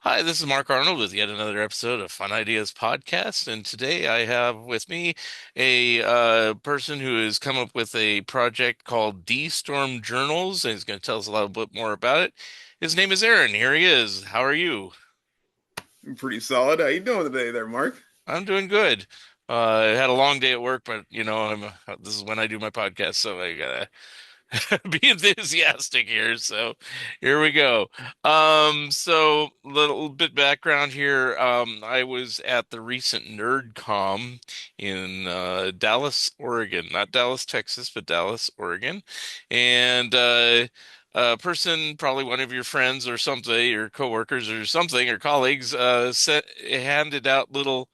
Hi, this is Mark Arnold with yet another episode of Fun Ideas Podcast. And today I have with me a person who has come up with a project called D Storm Journals, and he's going to tell us a little bit more about it. His name is Aaron. Here he is. How are you? Pretty solid. How you doing today there, Mark? I'm doing good. I had a long day at work, but this is when I do my podcast, so I gotta be enthusiastic here. So here we go. So little bit background here. I was at the recent NerdCom in Dallas, Oregon, not Dallas, Texas, but Dallas, Oregon, and a person, probably one of your friends or something, or coworkers or something, or colleagues, handed out little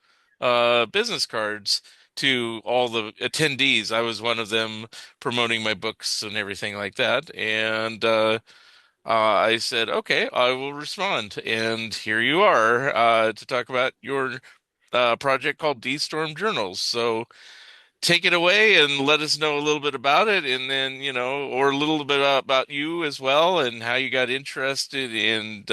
business cards to all the attendees. I was one of them promoting my books and everything like that. And I said, okay, I will respond. And here you are to talk about your project called D Storm Journals. So take it away and let us know a little bit about it, and then, or a little bit about you as well and how you got interested in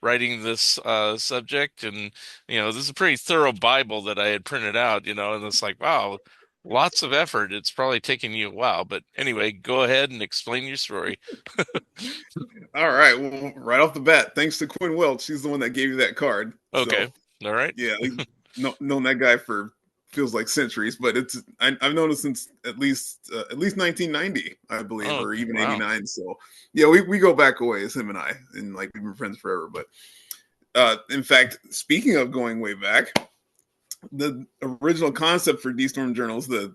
writing this subject. And, this is a pretty thorough Bible that I had printed out, and it's like, wow, lots of effort. It's probably taken you a while. But anyway, go ahead and explain your story. All right. Well, right off the bat, thanks to Quinn Welch. She's the one that gave you that card. Okay. So All right. yeah, we've known that guy for feels like centuries, but I've known him since at least 1990, I believe, Oh, or even wow. 89. So yeah, we go back a ways, him and I, and like we've been friends forever. But in fact, speaking of going way back, the original concept for D Storm Journals, the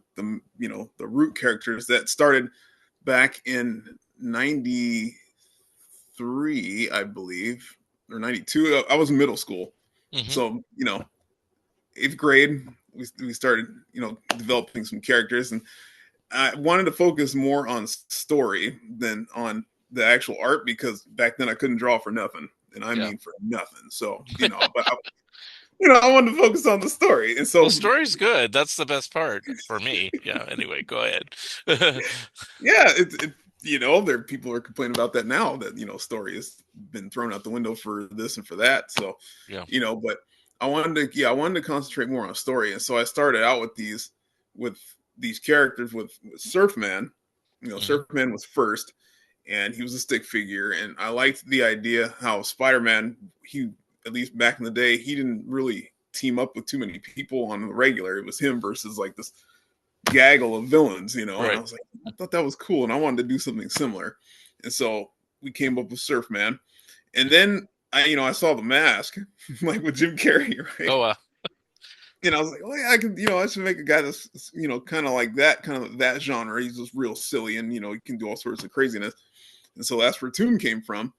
root characters that started back in 93, I believe, or 92. I was in middle school. Hmm. So, eighth grade, we started, developing some characters. And I wanted to focus more on story than on the actual art because back then I couldn't draw for nothing. And I Yeah. mean for nothing. So, I wanted to focus on the story. And Well, so, story's good. That's the best part for me. Yeah. Anyway, go ahead. yeah, there people are complaining about that now that story has been thrown out the window for this and for that. So, Yeah. but I wanted to concentrate more on story, and so I started out with these characters with Surfman. Hmm. Surfman was first, and he was a stick figure, and I liked the idea how Spider-Man, he at least back in the day, he didn't really team up with too many people on the regular. It was him versus like this gaggle of villains. And I Right. was like, I thought that was cool, and I wanted to do something similar. And so we came up with Surfman, and then I saw The Mask, like with Jim Carrey, right? Oh, And I was like, oh yeah, I should make a guy that's kind of like that, kind of that genre. He's just real silly, and he can do all sorts of craziness. And so that's where Toon came from.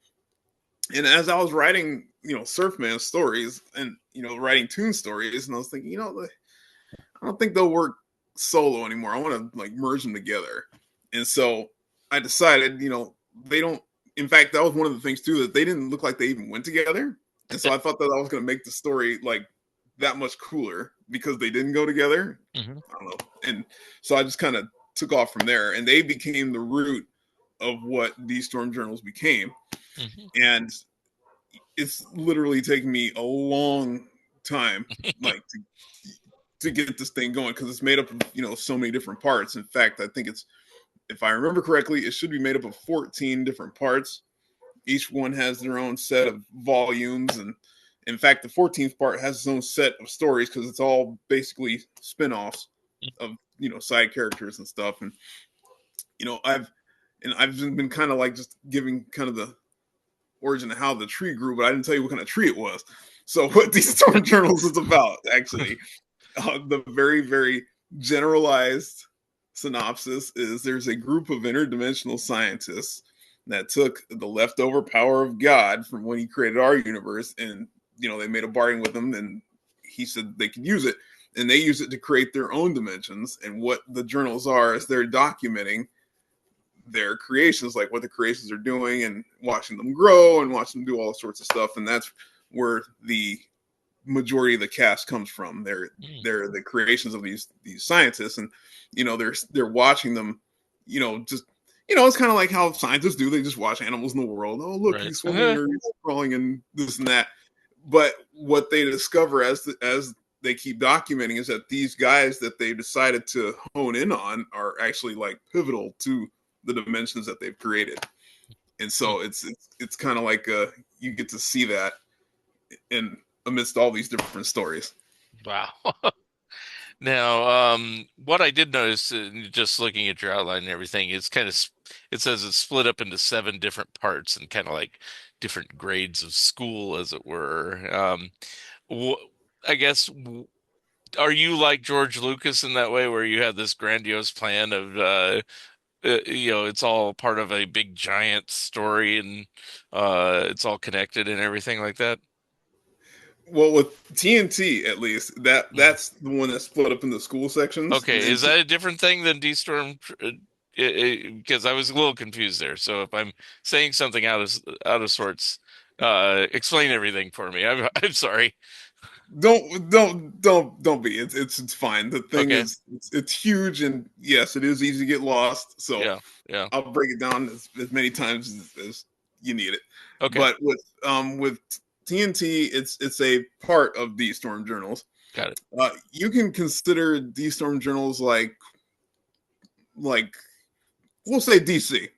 And as I was writing, Surfman stories and writing Toon stories, and I was thinking, I don't think they'll work solo anymore. I want to like merge them together. And so I decided, they don't. In fact, that was one of the things too that they didn't look like they even went together. And so I thought that I was going to make the story like that much cooler because they didn't go together. hmm. I don't know. And so I just kind of took off from there, and they became the root of what these storm journals became. Hmm. And it's literally taken me a long time, like to get this thing going because it's made up of so many different parts. In fact, I think it's, if I remember correctly, it should be made up of 14 different parts. Each one has their own set of volumes, and in fact, the 14th part has its own set of stories because it's all basically spin-offs of side characters and stuff. And I've been kind of like just giving kind of the origin of how the tree grew, but I didn't tell you what kind of tree it was. So what these storm journals is about, actually, the very, very generalized synopsis is there's a group of interdimensional scientists that took the leftover power of God from when he created our universe, and they made a bargain with him, and he said they could use it, and they use it to create their own dimensions. And what the journals are is they're documenting their creations, like what the creations are doing, and watching them grow and watching them do all sorts of stuff. And that's where the majority of the cast comes from. They're the creations of these scientists, and they're watching them. Just it's kind of like how scientists do. They just watch animals in the world. Oh, look, Right. he's swimming or he's crawling and this and that. but what they discover as they keep documenting is that these guys that they decided to hone in on are actually like pivotal to the dimensions that they've created. And Hmm. so it's kind of like you get to see that in amidst all these different stories. Wow. Now, what I did notice, just looking at your outline and everything, it's kind of, it says it's split up into seven different parts and kind of like different grades of school, as it were. Wh I guess, are you like George Lucas in that way, where you have this grandiose plan of, it's all part of a big giant story and it's all connected and everything like that? Well, with TNT at least, Mhm. that's the one that's split up into school sections. Okay, is that a different thing than D-Storm? Because I was a little confused there. So if I'm saying something out of sorts, explain everything for me. I'm sorry. don't be. It's fine. The thing Okay. is, it's huge, and yes, it is easy to get lost. So Yeah. Yeah. I'll break it down as many times as you need it. Okay. But with TNT, it's a part of D Storm Journals. Got it. You can consider D Storm Journals like we'll say DC.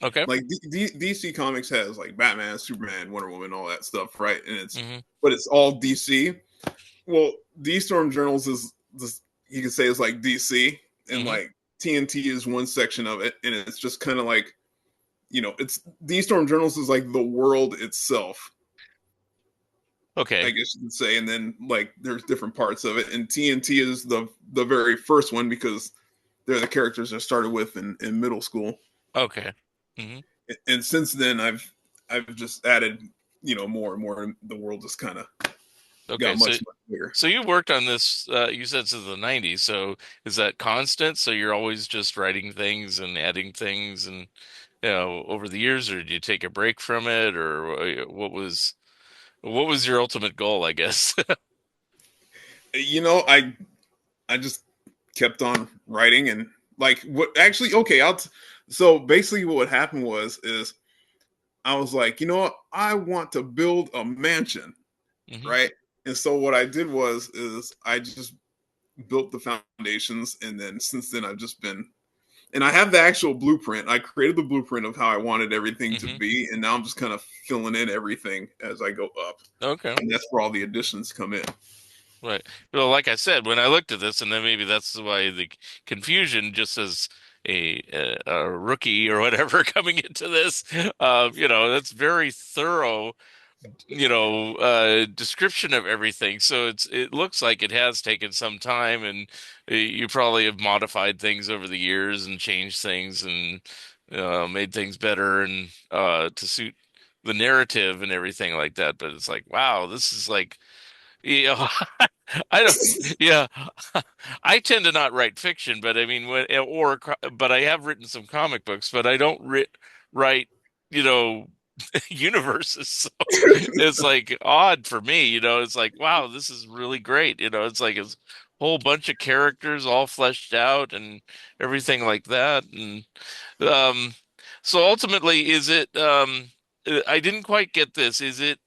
Okay. Like DC Comics has like Batman, Superman, Wonder Woman, all that stuff, right? And Hmm. but it's all DC. Well, D Storm Journals is this, you can say it's like DC, and Hmm. like TNT is one section of it, and it's just kind of like it's D Storm Journals is like the world itself, I Okay. guess you could say, and then like there's different parts of it, and TNT is the very first one because they're the characters I started with in middle school, Okay. Hmm. and since then I've just added more and more, and the world just kind of got Okay. So, much bigger. so you worked on this, you said since the 90s. So is that constant? So you're always just writing things and adding things and, over the years, or did you take a break from it, or what was your ultimate goal, I guess? You know, I just kept on writing, and like what actually okay so basically what happened is I was like, what, I want to build a mansion, Hmm. right? And so what I did is I just built the foundations, and then since then I've just been, and I have the actual blueprint. I created the blueprint of how I wanted everything to Hmm. be, and now I'm just kind of filling in everything as I go up, Okay. and that's where all the additions come in. Right. Well, like I said, when I looked at this, and then maybe that's why the confusion, just as a rookie or whatever coming into this, that's very thorough, description of everything. So it looks like it has taken some time, and you probably have modified things over the years and changed things and made things better and to suit the narrative and everything like that. But it's like, wow, this is like. Yeah, I don't. Yeah, I tend to not write fiction, but I mean, but I have written some comic books, but I don't write, you know, universes. So it's like odd for me, It's like, wow, this is really great. It's like a whole bunch of characters all fleshed out and everything like that. And um, so ultimately, is it? I didn't quite get this. Is it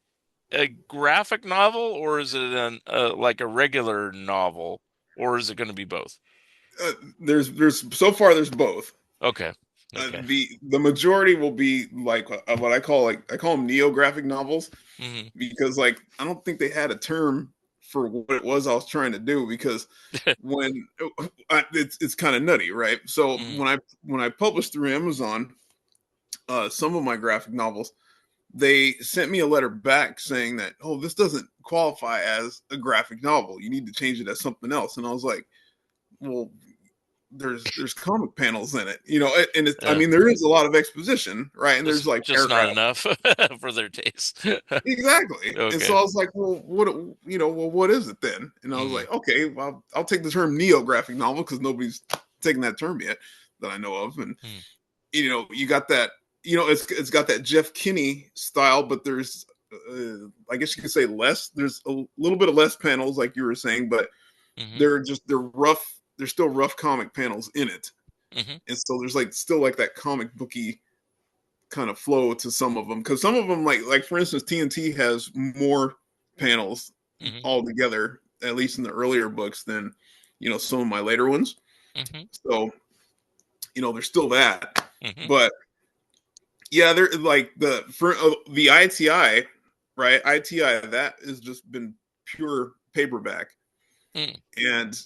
a graphic novel, or is it like a regular novel, or is it going to be both? There's so far there's both. Okay. Okay. The majority will be like what I call them neo-graphic novels, Hmm. because like I don't think they had a term for what it was I was trying to do, because when it's kind of nutty, right? So Hmm. when I published through Amazon, some of my graphic novels, they sent me a letter back saying that, oh, this doesn't qualify as a graphic novel, you need to change it as something else. And I was like, well, there's comic panels in it, and I Yeah. mean there is a lot of exposition, right? And there's Just like just not paragraphs. enough for their taste. Exactly. And so Okay. I was like, well, what is it then? And I was Hmm. like, okay, well, I'll take the term neo graphic novel because nobody's taken that term yet that I know of. And Hmm. you got that, it's got that Jeff Kinney style, but there's I guess you could say less. There's a little bit of less panels, like you were saying, but Hmm. they're rough. They're still rough comic panels in it, Hmm. and so there's like still like that comic booky kind of flow to some of them, because some of them, like for instance TNT has more panels Hmm. altogether, at least in the earlier books, than some of my later ones. Hmm. So there's still that, Hmm. but yeah, they're like the ITI, right? ITI that has just been pure paperback, Hmm. and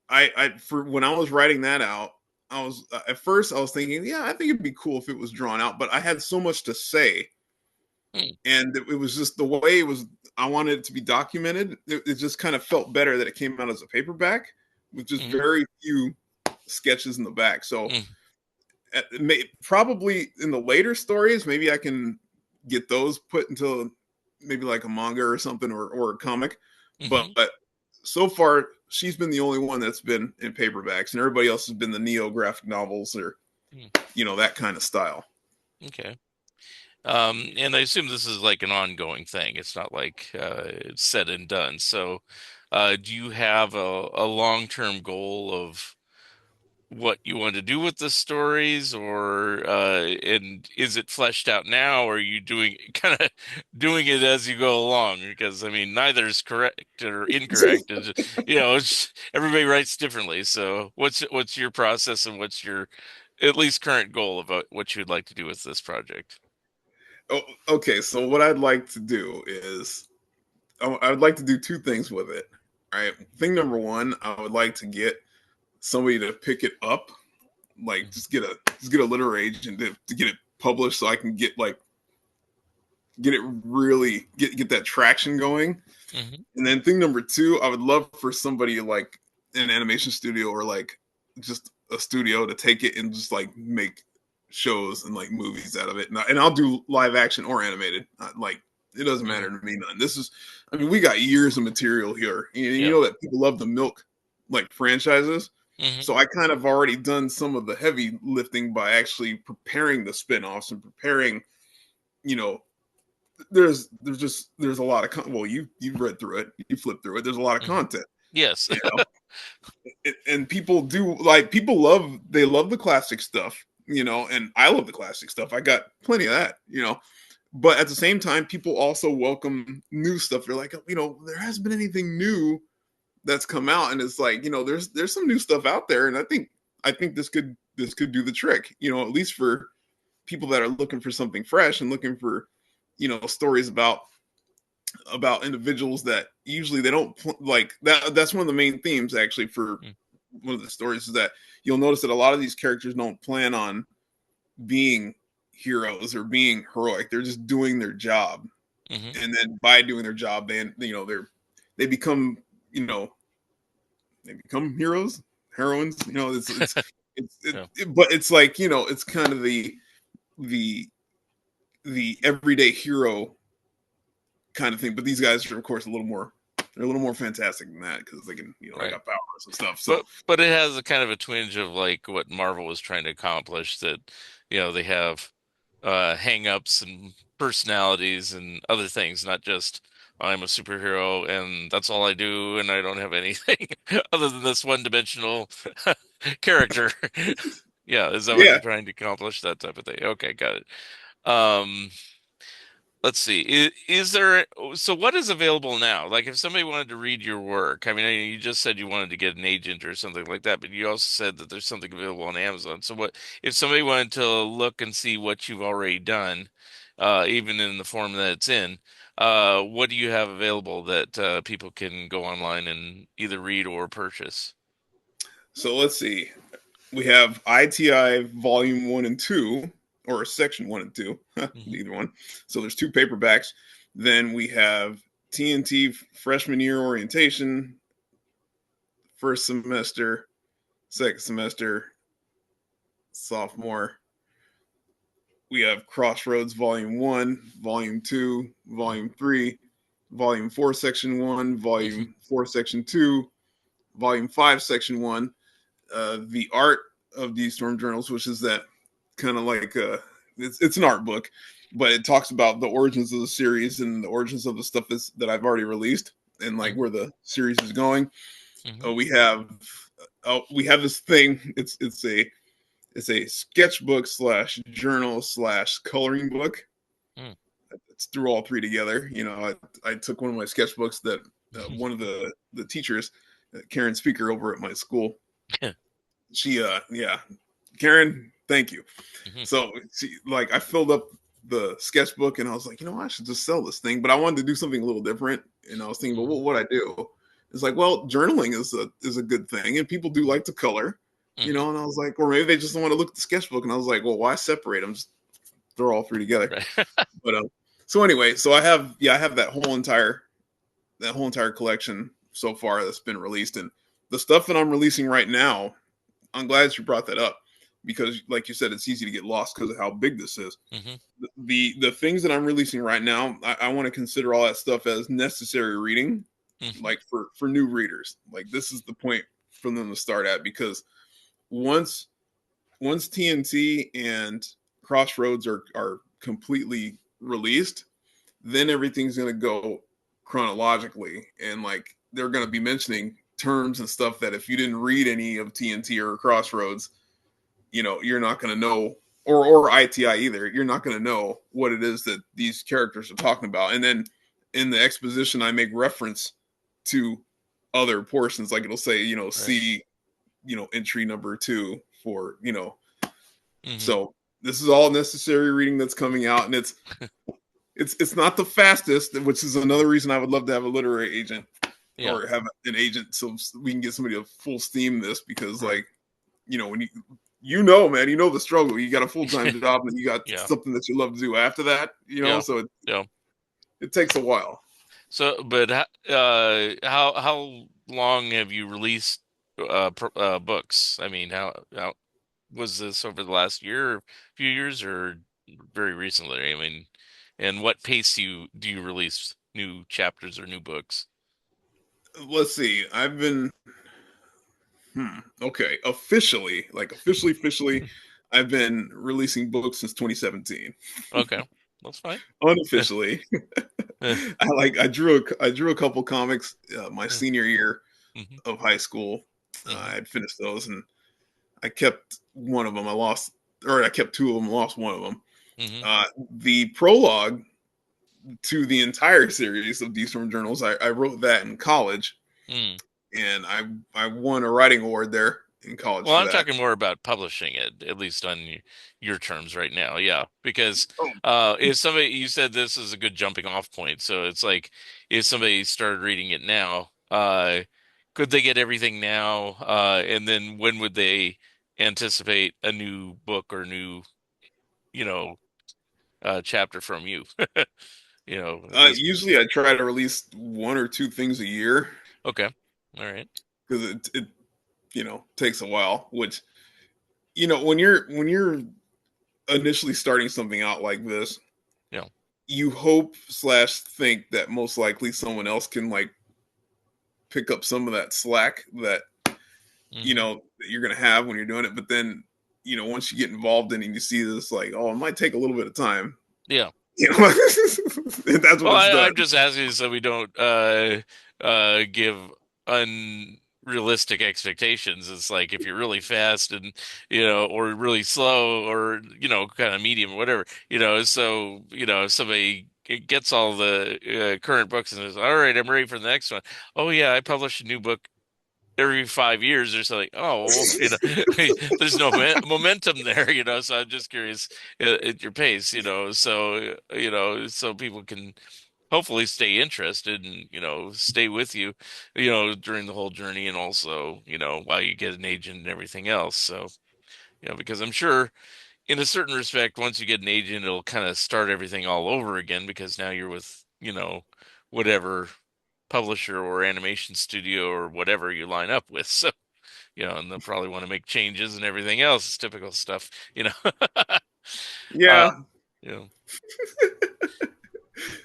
I for when I was writing that out, I was at first I was thinking, yeah, I think it'd be cool if it was drawn out, but I had so much to say, Hmm. and it was just the way it was. I wanted it to be documented. It just kind of felt better that it came out as a paperback with just Hmm. very few sketches in the back. So Hmm. probably in the later stories, maybe I can get those put into maybe like a manga or something, or a comic. But Hmm. so far, she's been the only one that's been in paperbacks, and everybody else has been the neo graphic novels, or Hmm. that kind of style. Okay. And I assume this is like an ongoing thing. It's not like it's said and done. So, do you have a long-term goal of what you want to do with the stories, or and is it fleshed out now, or are you doing kind of doing it as you go along? Because I mean, neither is correct or incorrect. Everybody writes differently. So, what's your process, and what's your at least current goal about what you'd like to do with this project? Oh, okay, so what I'd like to do is I would like to do two things with it. All right, thing number one, I would like to get somebody to pick it up, like just get a literary agent to get it published, so I can get it really get that traction going. Hmm. And then thing number two, I would love for somebody like an animation studio, or like just a studio, to take it and just like make shows and like movies out of it. And I'll do live action or animated. Like, it doesn't matter Hmm. to me none. I mean, we got years of material here. You Yeah. know that people love the milk like franchises. Hmm. So I kind of already done some of the heavy lifting by actually preparing the spin-offs and preparing, you know, there's a lot of well, you've read through it, you flipped through it, there's a lot of Hmm. content, Yes. you know. And people do, like, people love, they love the classic stuff, and I love the classic stuff. I got plenty of that, but at the same time, people also welcome new stuff. They're like, there hasn't been anything new that's come out, and it's like, there's some new stuff out there, and I think this could do the trick, at least for people that are looking for something fresh and looking for stories about individuals that usually they don't like that. That's one of the main themes, actually, for one of the stories, is that you'll notice that a lot of these characters don't plan on being heroes or being heroic. They're just doing their job, Hmm. and then by doing their job, they become you know they become heroes, heroines. Yeah. But it's like, it's kind of the the everyday hero kind of thing. But these guys are, of course, they're a little more fantastic than that, because they can, they Right. got powers and stuff. So But it has a kind of a twinge of like what Marvel was trying to accomplish, that they have hang-ups and personalities and other things, not just I'm a superhero and that's all I do and I don't have anything other than this one-dimensional character. Yeah, is that what yeah. they're trying to accomplish? That type of thing. Okay, got it. Um, let's see. Is there, so what is available now? Like if somebody wanted to read your work, I mean, you just said you wanted to get an agent or something like that, but you also said that there's something available on Amazon. So what, if somebody wanted to look and see what you've already done, even in the form that it's in, what do you have available that people can go online and either read or purchase? So let's see. We have ITI Volume 1 and 2, or Section 1 and 2, Hmm. either one. So there's two paperbacks. Then we have TNT Freshman Year Orientation, first semester, second semester, sophomore. We have Crossroads Volume 1, Volume 2, Volume 3, Volume 4, Section 1, Hmm. Volume 4, Section 2, Volume 5, Section 1. The art of these storm journals, which is that kind of like it's an art book, but it talks about the origins of the series and the origins of the stuff that I've already released, and like where the series is going. Hmm. We have this thing. It's a sketchbook slash journal slash coloring book. threw all three together. I took one of my sketchbooks that one of the teachers, Karen Speaker over at my school, she yeah, Karen, thank you. Mhm. So I filled up the sketchbook and I was like, I should just sell this thing, but I wanted to do something a little different. And I was thinking, well, Mhm. what I do? It's like, well, journaling is a good thing, and people do like to color, Mhm. And I was like, or maybe they just don't want to look at the sketchbook. And I was like, well, why separate them? Just throw all three together. Right. But so anyway, so I have that whole entire collection so far that's been released, and the stuff that I'm releasing right now. I'm glad you brought that up because, like you said, it's easy to get lost because of how big this is. Mhm. The things that I'm releasing right now, I want to consider all that stuff as necessary reading, Mhm. like for new readers. Like this is the point for them to start at, because once TNT and Crossroads are completely released, then everything's going to go chronologically, and like they're going to be mentioning terms and stuff that if you didn't read any of TNT or Crossroads, you're not going to know, or ITI either. You're not going to know what it is that these characters are talking about. And then in the exposition, I make reference to other portions, like it'll say, Right. see, entry number 2 for, Mhm. so this is all necessary reading that's coming out, and it's not the fastest, which is another reason I would love to have a literary agent Yeah. or have an agent so we can get somebody to full steam this, because Right. like, when man, the struggle. You got a full-time job and you got Yeah. something that you love to do after that, Yeah. so Yeah. it takes a while. So, but how long have you released books? I mean, how was this over the last year, or few years, or very recently? I mean, and what pace do you release new chapters or new books? Let's see. I've been okay, officially, I've been releasing books since 2017. Okay, that's fine. Unofficially, Eh, I drew a couple comics my eh, senior year mhm, of high school. I mhm, had finished those, and I kept one of them. I kept two of them. Lost one of them. mhm, The prologue to the entire series of D Storm Journals, I wrote that in college, mm. and I won a writing award there in college Well, for I'm that. talking more about publishing it, at least on your terms right now. Yeah, because Oh, if somebody, you said this is a good jumping off point, so it's like if somebody started reading it now, could they get everything now? And then when would they anticipate a new book or new, you know, chapter from you? At this point. usually I try to release one or two things a year, Okay. All right. because it takes a while. Which, when you're initially starting something out like this, Yeah. you hope slash think that most likely someone else can like pick up some of that slack that Hmm. that you're gonna have when you're doing it. But then, once you get involved in it, and you see this, like, oh, it might take a little bit of time. Yeah. And that's when Well, it's done. I'm just asking so we don't give unrealistic expectations. It's like if you're really fast and or really slow, or kind of medium or whatever, so if somebody gets all the current books and says, "All right, I'm ready for the next one." Oh yeah, I published a new book every 5 years or something. Oh, well, there's no momentum there, so I'm just curious at your pace, so so people can hopefully stay interested and stay with you during the whole journey, and also while you get an agent and everything else. So because I'm sure in a certain respect, once you get an agent, it'll kind of start everything all over again, because now you're with whatever publisher or animation studio or whatever you line up with. So and they'll probably want to make changes and everything else. It's typical stuff, uh Yeah. you know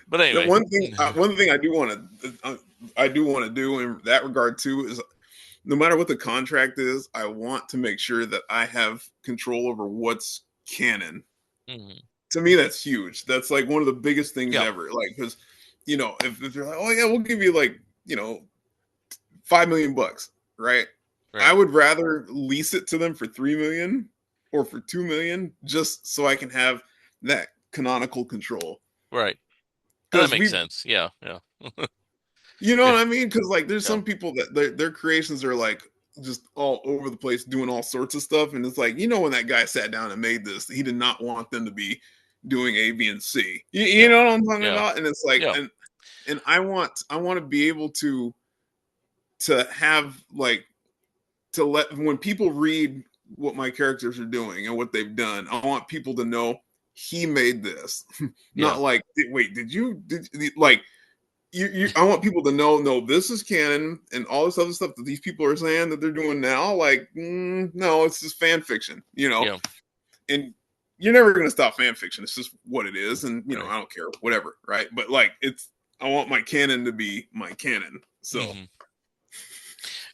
but The anyway. one thing I do want to do in that regard too is, no matter what the contract is, I want to make sure that I have control over what's canon. Mhm. To me, that's huge. That's like one of the biggest things Yeah. ever. Like, because if they're like, oh yeah, we'll give you like, 5 million bucks, right? I Right. would rather lease it to them for 3 million or for 2 million, just so I can have that canonical control. Right. That because makes we, sense. Yeah. Yeah. you know Yeah. what I mean? Because like there's Yeah. some people that their creations are like just all over the place doing all sorts of stuff, and it's like, you know, when that guy sat down and made this, he did not want them to be doing A, B, and C. You Yeah. know what I'm talking Yeah. about? And it's like, Yeah. and I want to be able to have like to let when people read what my characters are doing and what they've done, I want people to know he made this. Yeah. Not like, wait, did like I want people to know, no, this is canon, and all this other stuff that these people are saying that they're doing now, like, no, it's just fan fiction, you know. Yeah. And you're never going to stop fan fiction. It's just what it is, and you know, Right. I don't care, whatever, right? But like, I want my canon to be my canon. So, Hmm.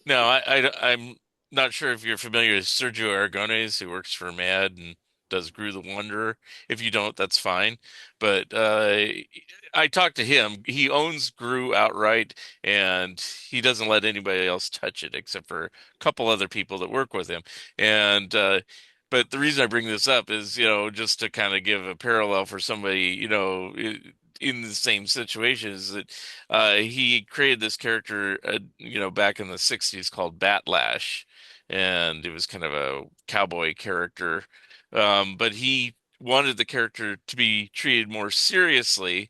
No, I'm not sure if you're familiar with Sergio Aragones, who works for Mad and does Grew the Wanderer. If you don't, that's fine. But I talked to him. He owns Grew outright, and he doesn't let anybody else touch it except for a couple other people that work with him. And but the reason I bring this up is, just to kind of give a parallel for somebody, in the same situation is that he created this character, back in the 60s called Batlash, and it was kind of a cowboy character. But he wanted the character to be treated more seriously,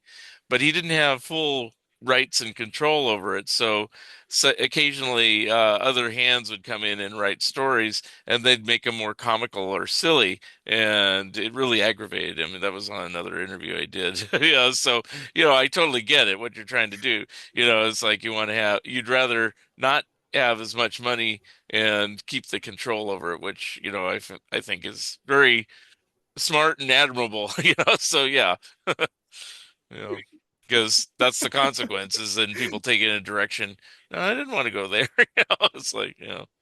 but he didn't have full rights and control over it. So occasionally, other hands would come in and write stories, and they'd make them more comical or silly, and it really aggravated him. And that was on another interview I did. So I totally get it what you're trying to do. It's like you'd rather not have as much money and keep the control over it, which, I think is very smart and admirable, so yeah, you know, because that's the consequences and people take it in a direction. No, I didn't want to go there. It's like,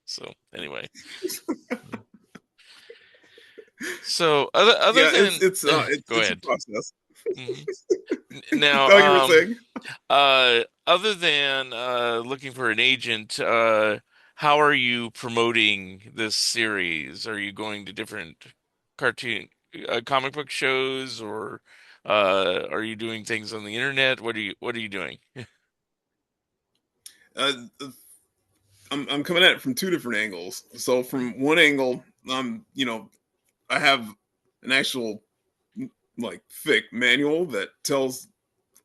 so anyway. So other yeah, than, go it's a ahead. process. hmm Now, No, you were saying. other than looking for an agent, how are you promoting this series? Are you going to different cartoon, comic book shows, or are you doing things on the internet? What are you doing? Uh, I'm coming at it from two different angles. So from one angle, you know, I have an actual like thick manual that tells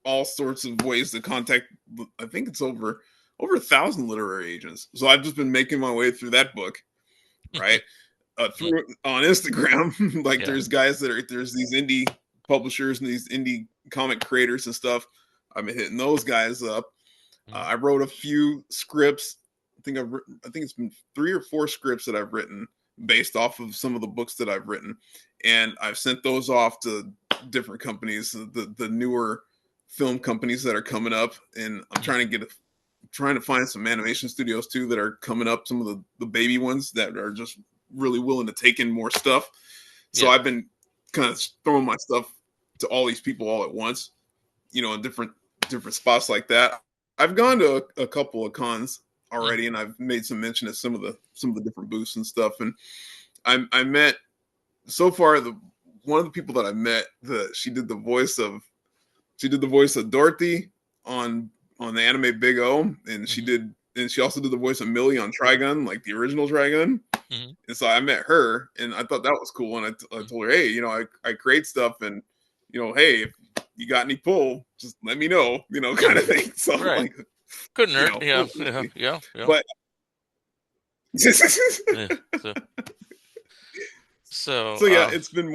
all sorts of ways to contact. I think it's over 1,000 literary agents. So I've just been making my way through that book, right? Through on Instagram, like Yeah. there's these indie publishers and these indie comic creators and stuff. I've been hitting those guys up. Mhm. I wrote a few scripts. I think it's been 3 or 4 scripts that I've written based off of some of the books that I've written, and I've sent those off to different companies, the newer film companies that are coming up, and I'm trying to find some animation studios too that are coming up. Some of the baby ones that are just really willing to take in more stuff. So Yeah. I've been kind of throwing my stuff to all these people all at once, in different spots like that. I've gone to a couple of cons Mhm. already, and I've made some mention of some of the different booths and stuff. And I met so far the one of the people that I met, she did the voice of Dorothy on the anime Big O, and Mhm. she also did the voice of Millie on Trigun, like the original Trigun. Mhm. And so I met her, and I thought that was cool. And I Mhm. told her, hey, I create stuff, and hey, if you got any pull, just let me know, kind Mhm. of thing. So Right. like, Couldn't hurt. Yeah. we'll Yeah. see. Yeah. Yeah. But Yeah. So so so yeah, it's been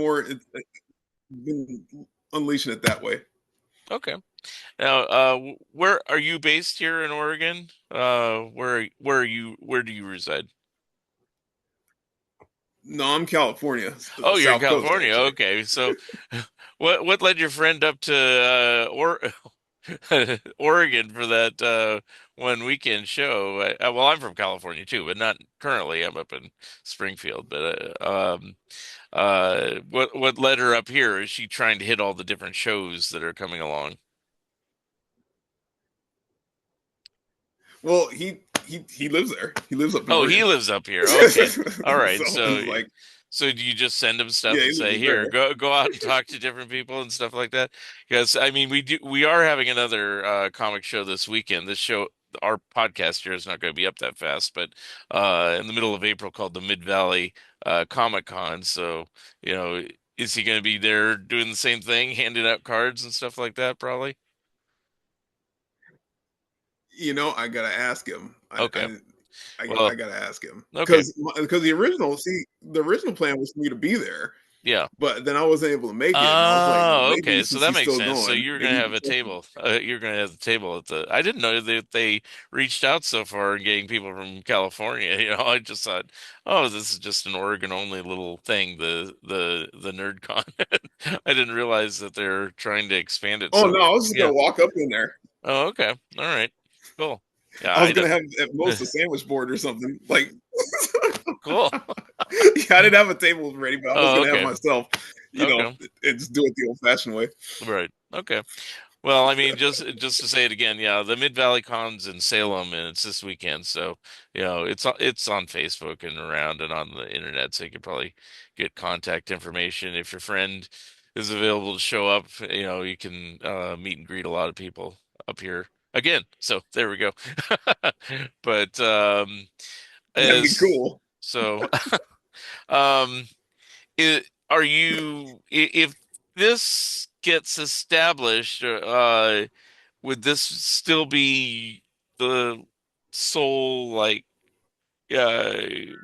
unleashing it that way. okay. Now, where are you based here in Oregon? Where do you reside? No, I'm California, Oh, you're in South Coast California. actually. Okay. So what led your friend up to Oregon for that one weekend show? Well, I'm from California too, but not currently. I'm up in Springfield. But what led her up here? Is she trying to hit all the different shows that are coming along? Well, he lives there. He lives up in Oh, he Oregon. lives up here. Okay. All right. So So it's like, do you just send him stuff yeah, he and say, lives "Here, there. go out and talk to different people and stuff like that?" Because I mean, we are having another comic show this weekend. This show, our podcast here is not going to be up that fast, but in the middle of April, called the Mid Valley Comic Con. So, is he going to be there doing the same thing, handing out cards and stuff like that? Probably. I gotta ask him. Okay. I Well, gotta ask him okay. because the original plan was for me to be there, Yeah. but then I wasn't able to make it, and I was like, well, Oh, maybe okay. So since that he's makes still sense. So going, you're gonna maybe he have can a trust me. table. You're gonna have the table at the. I didn't know that they reached out so far and getting people from California. I just thought, oh, this is just an Oregon only little thing. The NerdCon. I didn't realize that they're trying to expand it. Oh So no, I was just yeah. gonna walk up in there. Oh, okay. All right. Cool. Yeah, I was I gonna don't. have at most a sandwich board or something. Like, Cool. yeah, I didn't have a table ready, but I was Oh, gonna have okay. myself, Okay. and just do it the old-fashioned way. Right. Okay. Well, I mean, just to say it again, yeah, the Mid Valley Con's in Salem, and it's this weekend. So, it's on Facebook and around and on the internet, so you could probably get contact information. If your friend is available to show up, you can meet and greet a lot of people up here again. So there we go. But That'd be as cool. so, um, are you if this gets established, would this still be the sole uh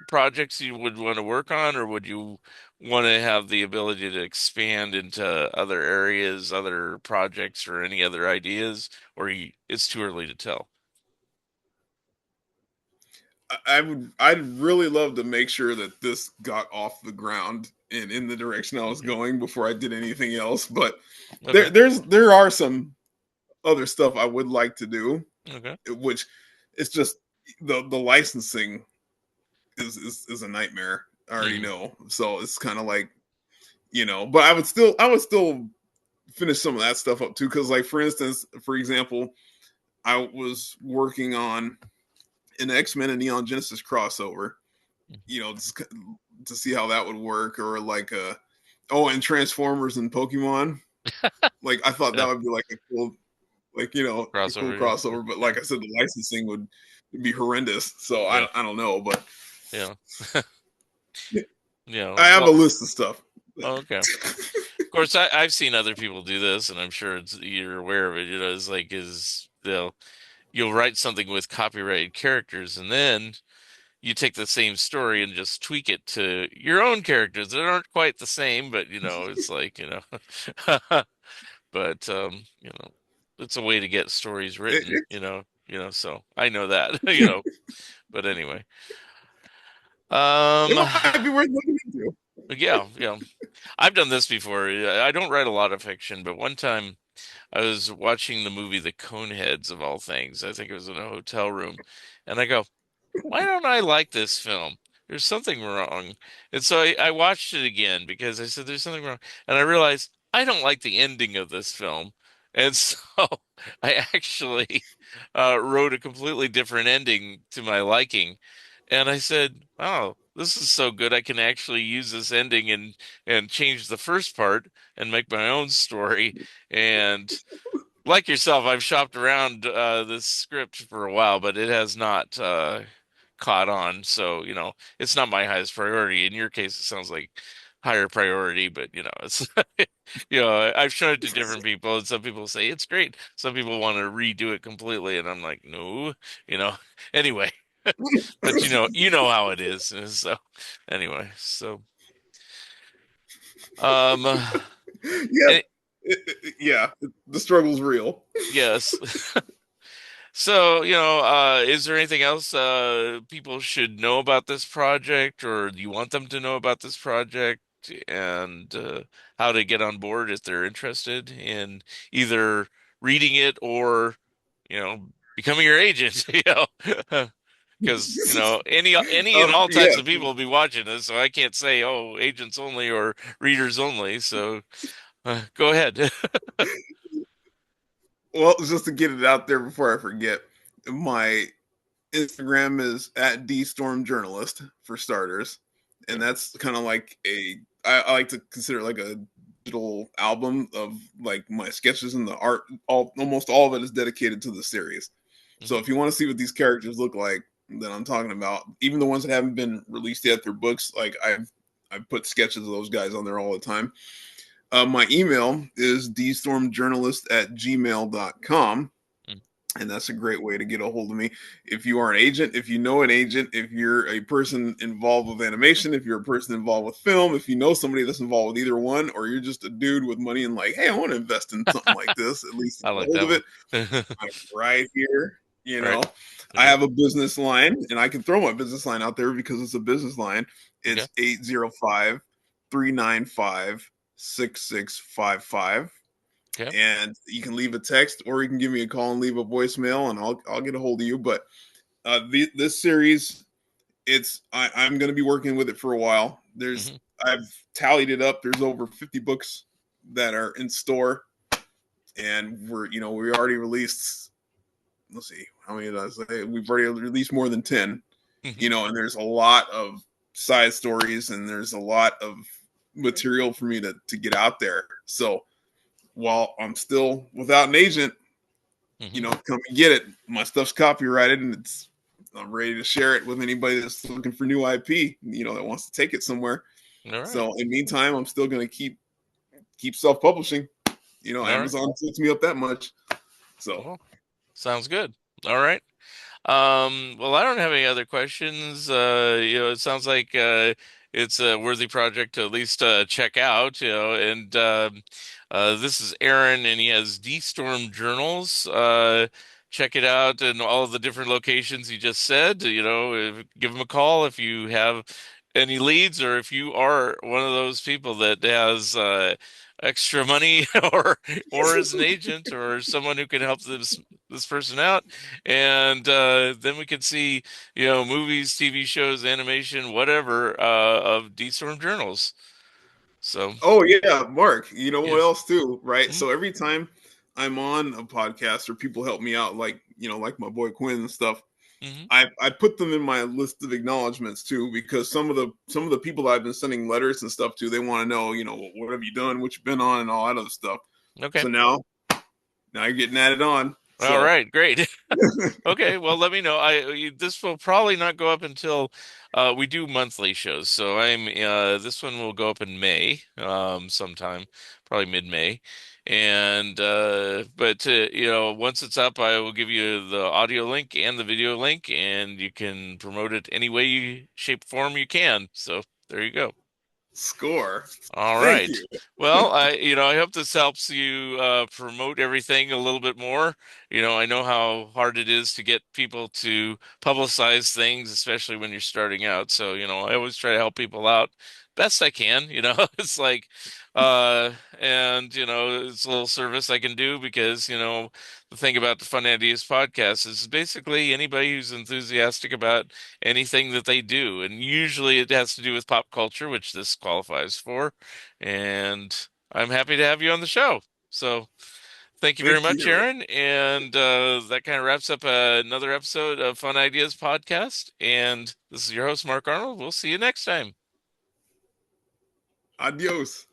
projects you would want to work on, or would you want to have the ability to expand into other areas, other projects, or any other ideas, or it's too early to tell? I'd really love to make sure that this got off the ground and in the direction I was Mhm. going before I did anything else. But Okay. there are some other stuff I would like to do, Okay. which it's just the licensing is a nightmare. I already Hmm. know. So it's kind of like, but I would still finish some of that stuff up too. Cause like for example, I was working on an X-Men and Neon Genesis crossover, just to see how that would work, or like and Transformers and Pokemon. Like I thought that Yeah. would be like a cool, a cool Crossover. Yeah. crossover, but like I said, the licensing would be horrendous. So Yeah. I don't know, but Yeah. I have a Well, list of stuff. okay. Of course, I've seen other people do this, and I'm sure you're aware of it. It's like you'll write something with copyrighted characters, and then you take the same story and just tweak it to your own characters that aren't quite the same, but it's like but it's a way to get stories It, written. it, So I know that. But anyway, it um, might be worth looking into. yeah, yeah. I've done this before. I don't write a lot of fiction, but one time I was watching the movie The Coneheads of all things. I think it was in a hotel room, and I go, "Why don't I like this film? There's something wrong." And so I watched it again because I said, "There's something wrong," and I realized I don't like the ending of this film, and so I actually wrote a completely different ending to my liking. And I said, "Oh, this is so good. I can actually use this ending and change the first part and make my own story." And like yourself, I've shopped around this script for a while, but it has not caught on. So, it's not my highest priority. In your case, it sounds like higher priority, but it's I've shown it to different people, and some people say it's great. Some people want to redo it completely, and I'm like, no, you know. Anyway, but you know how it is. And so, anyway, so um, Yeah, and yeah, the struggle's real. yes. So, is there anything else people should know about this project, or do you want them to know about this project, and how to get on board if they're interested in either reading it or, becoming your agent, because, any and all types Yeah. of people will be watching this, so I can't say, oh, agents only or readers only. So, go ahead. Well, just to get it out there before I forget, my Instagram is at @dstormjournalist for starters, and Okay. that's kind of like I like to consider it like a digital album of like my sketches and the art. Almost all of it is dedicated to the series. So Hmm. if you want to see what these characters look like, that I'm talking about, even the ones that haven't been released yet, they're books. Like I've put sketches of those guys on there all the time. My email is dstormjournalist@gmail.com, and that's a great way to get a hold of me. If you are an agent, if you know an agent, if you're a person involved with animation, if you're a person involved with film, if you know somebody that's involved with either one, or you're just a dude with money and like, hey, I want to invest in something like this, at least I get a like hold that of it, one. I'm right here. Right. I Okay. have a business line, and I can throw my business line out there because it's a business line. Okay. It's 805-395-6655, Okay. and you can leave a text or you can give me a call and leave a voicemail, and I'll get a hold of you. But this series, I'm going to be working with it for a while. Hmm. I've tallied it up. There's over 50 books that are in store, and we already released. Let's see, how many did I say? We've already released more than 10. Hmm. And there's a lot of side stories, and there's a lot of material for me to get out there. So while I'm still without an agent, Hmm. come and get it. My stuff's copyrighted, and I'm ready to share it with anybody that's looking for new IP, that wants to take it somewhere. All right. So in the meantime, I'm still going to keep self-publishing. All right. Amazon puts me up that much. So Well, sounds good. All right. Well, I don't have any other questions. It sounds like it's a worthy project to at least check out, and this is Aaron, and he has D Storm Journals. Check it out and all of the different locations he just said. Give him a call if you have any leads, or if you are one of those people that has extra money, or is an agent, or someone who can help this person out, and then we could see, movies, TV shows, animation, whatever, of D Storm Journals. So, oh yeah, Mark. You know yeah. what else too, right? Mhm. So every time I'm on a podcast or people help me out, like like my boy Quinn and stuff, Mhm. I put them in my list of acknowledgments too, because some of the people I've been sending letters and stuff to, they want to know, what have you done, what you've been on, and all that other stuff. Okay. So now you're getting added on. All So right. Great. Okay, well, let me know. This will probably not go up until we do monthly shows. So this one will go up in May, sometime, probably mid-May. And but once it's up, I will give you the audio link and the video link, and you can promote it any way shape, form you can. So there you go. score. All Thank right. you. Well, I hope this helps you promote everything a little bit more. I know how hard it is to get people to publicize things, especially when you're starting out. So, I always try to help people out best I can. It's like, and it's a little service I can do because, the thing about the Fun Ideas podcast is basically anybody who's enthusiastic about anything that they do, and usually it has to do with pop culture, which this qualifies for. And I'm happy to have you on the show. So thank you very Thank much, you. Aaron. And that kind of wraps up another episode of Fun Ideas Podcast. And this is your host, Mark Arnold. We'll see you next time. Adios.